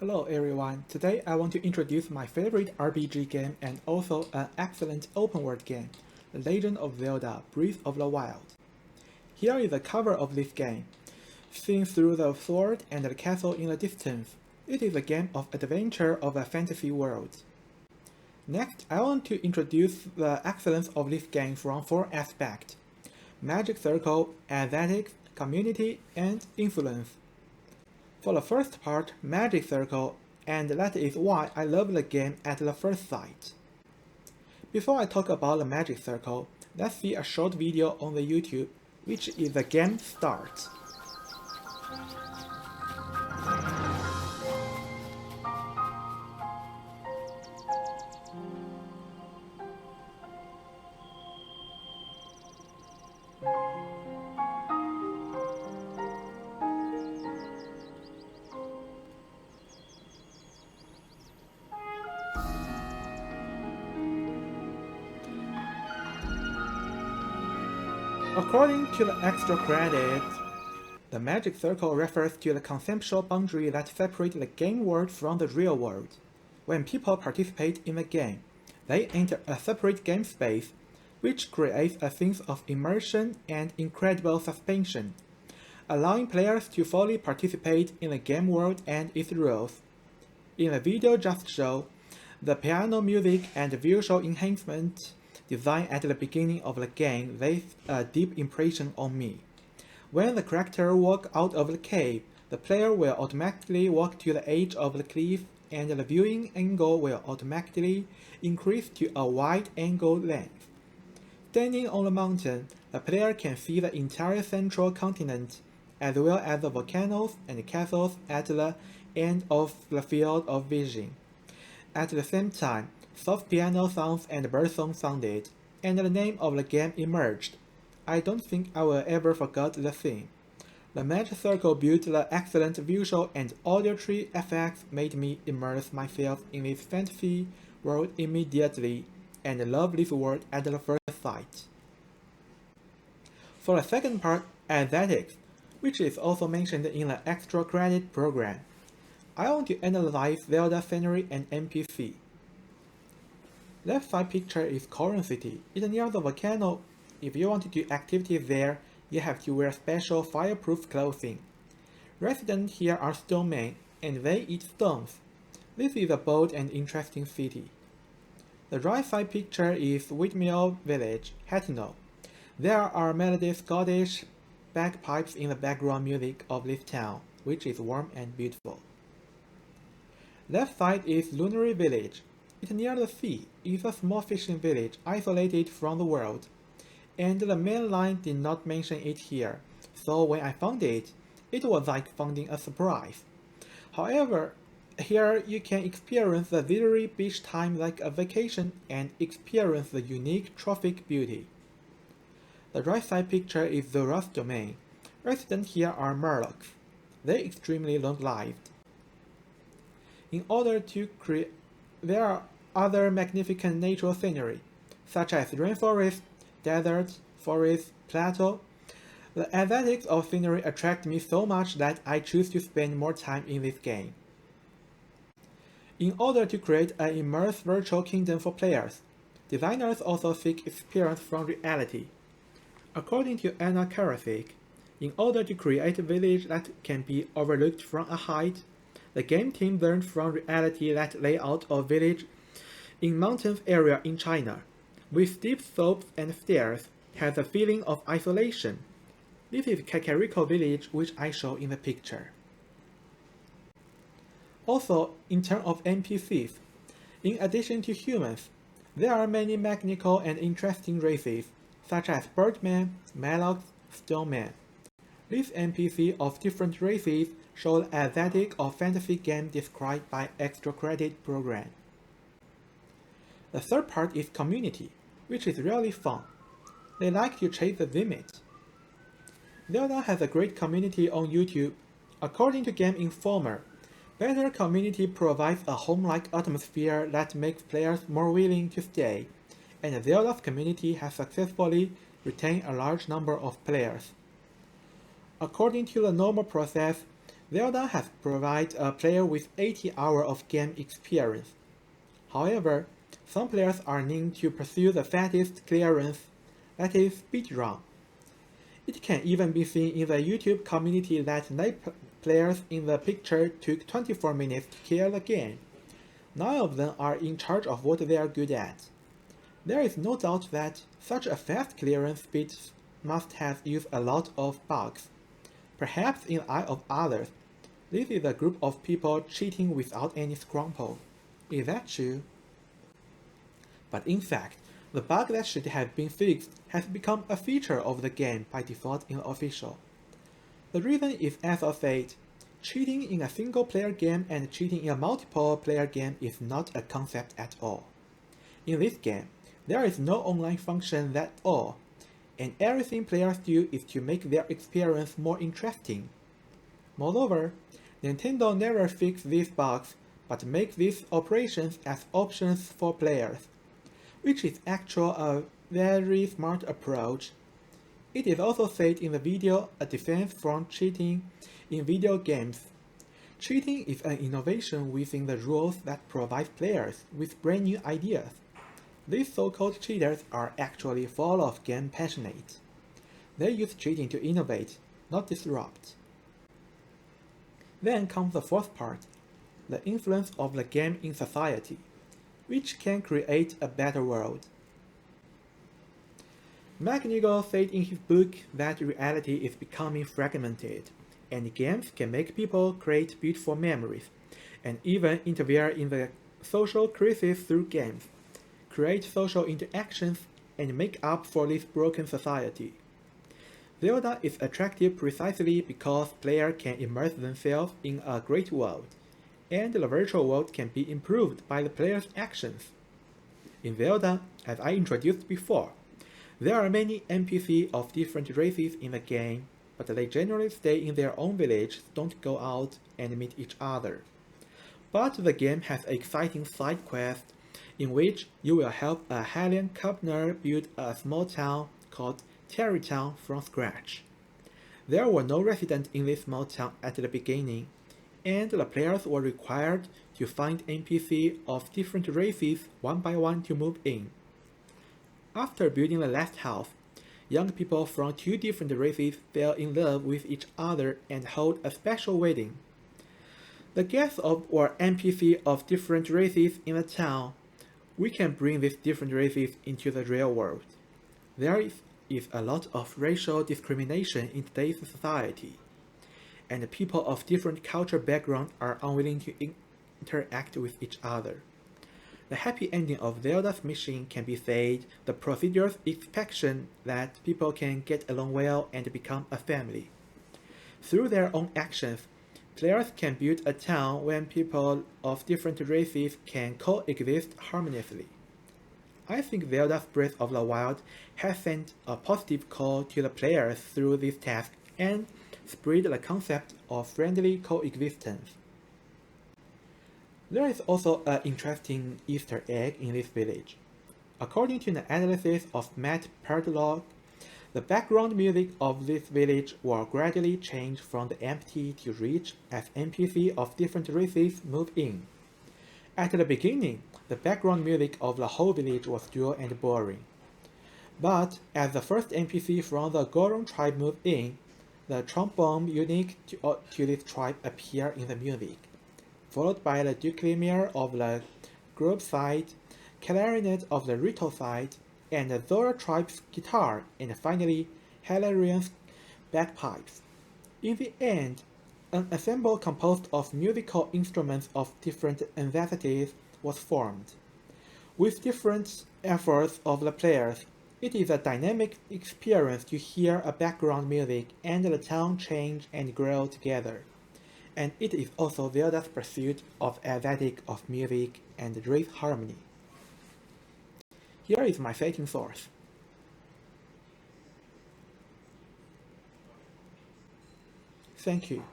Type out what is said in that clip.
Hello everyone, today I want to introduce my favorite RPG game and also an excellent open world game, The Legend of Zelda Breath of the Wild. Here is the cover of this game. Seen through the sword and the castle in the distance, it is a game of adventure of a fantasy world. Next, I want to introduce the excellence of this game from 4 aspects: magic circle, aesthetics, community, and influence. For the first part, Magic Circle, and that is why I love the game at the first sight. Before I talk about the Magic Circle, let's see a short video on the YouTube, which is the game start. According to the extra credits, the Magic Circle refers to the conceptual boundary that separates the game world from the real world. When people participate in the game, they enter a separate game space, which creates a sense of immersion and incredible suspension, allowing players to fully participate in the game world and its rules. In the video just shown, the piano music and visual enhancement design at the beginning of the game leaves a deep impression on me. When the character walks out of the cave, the player will automatically walk to the edge of the cliff, and the viewing angle will automatically increase to a wide angle length. Standing on the mountain, the player can see the entire central continent, as well as the volcanoes and castles at the end of the field of vision. At the same time, soft piano sounds and birdsong sounded, and the name of the game emerged. I don't think I will ever forget the theme. The Magic Circle built the excellent visual and auditory effects made me immerse myself in this fantasy world immediately, and love this world at the first sight. For the second part, aesthetics, which is also mentioned in the extra credit program, I want to analyze Zelda scenery and NPC. Left side picture is Koron City. It's near the volcano. If you want to do activities there, you have to wear special fireproof clothing. Residents here are stone men, and they eat stones. This is a bold and interesting city. The right side picture is Windmill Village, Hatno. There are melodious Scottish bagpipes in the background music of this town, which is warm and beautiful. Left side is Lunary Village. It's near the sea. It's a small fishing village isolated from the world, and the main line did not mention it here, so when I found it, it was like finding a surprise. However, here you can experience the leisurely beach time like a vacation and experience the unique trophic beauty. The right side picture is Zora's domain. Residents here are Murlocs. They're extremely long-lived. In order to create, there are other magnificent natural scenery, such as rainforest, desert, forest, plateau. The aesthetics of scenery attract me so much that I choose to spend more time in this game. In order to create an immersive virtual kingdom for players, designers also seek experience from reality. According to Anna Karasik, in order to create a village that can be overlooked from a height, the game team learned from reality that layout of village in mountainous area in China, with steep slopes and stairs, has a feeling of isolation. This is Kakariko village, which I show in the picture. Also, in terms of NPCs, in addition to humans, there are many magical and interesting races, such as Birdmen, Malocs, Stonemen. These NPCs of different races show the aesthetic of fantasy game described by extra credit program. The third part is community, which is really fun. They like to chase the limit. Zelda has a great community on YouTube. According to Game Informer, better community provides a home-like atmosphere that makes players more willing to stay, and Zelda's community has successfully retained a large number of players. According to the normal process, Zelda has provided a player with 80 hours of game experience. However, some players are known to pursue the fastest clearance, that is speedrun. It can even be seen in the YouTube community that 9 players in the picture took 24 minutes to clear the game. None of them are in charge of what they are good at. There is no doubt that such a fast clearance speed must have used a lot of bugs. Perhaps in the eye of others, this is a group of people cheating without any scruple. Is that true? But in fact, the bug that should have been fixed has become a feature of the game by default in the official. The reason is as of fate. Cheating in a single-player game and cheating in a multiple-player game is not a concept at all. In this game, there is no online function at all, and everything players do is to make their experience more interesting. Moreover, Nintendo never fixes these bugs, but makes these operations as options for players, which is actually a very smart approach. It is also said in the video a defense from cheating in video games. Cheating is an innovation within the rules that provides players with brand new ideas. These so-called cheaters are actually full of game passionate. They use cheating to innovate, not disrupt. Then comes the fourth part, the influence of the game in society, which can create a better world. McNichol said in his book that reality is becoming fragmented, and games can make people create beautiful memories, and even interfere in the social crisis through games, create social interactions, and make up for this broken society. Zelda is attractive precisely because players can immerse themselves in a great world, and the virtual world can be improved by the player's actions. In Zelda, as I introduced before, there are many NPCs of different races in the game, but they generally stay in their own village, don't go out and meet each other. But the game has an exciting side quest in which you will help a Hylian Cupner build a small town called Terrytown from scratch. There were no residents in this small town at the beginning, and the players were required to find NPCs of different races one by one to move in. After building the last house, young people from 2 different races fell in love with each other and held a special wedding. The guests were NPCs of different races in the town. We can bring these different races into the real world. There is a lot of racial discrimination in today's society, and people of different cultural backgrounds are unwilling to interact with each other. The happy ending of Zelda's mission can be said the procedure's expectation that people can get along well and become a family. Through their own actions, players can build a town when people of different races can coexist harmoniously. I think Zelda's Breath of the Wild has sent a positive call to the players through this task and spread the concept of friendly coexistence. There is also an interesting Easter egg in this village. According to the analysis of Matt Perdlock, the background music of this village will gradually change from the empty to rich as NPCs of different races move in. At the beginning, the background music of the whole village was dull and boring. But as the first NPC from the Goron tribe moved in, the trombone unique to this tribe appeared in the music, followed by the dulcimer of the Grove side, clarinet of the Rito side, and the Zora tribe's guitar, and finally Hilarian's bagpipes. In the end, an ensemble composed of musical instruments of different entities was formed. With different efforts of the players, it is a dynamic experience to hear a background music and the town change and grow together. And it is also Zelda's pursuit of aesthetic of music and race harmony. Here is my citing source. Thank you.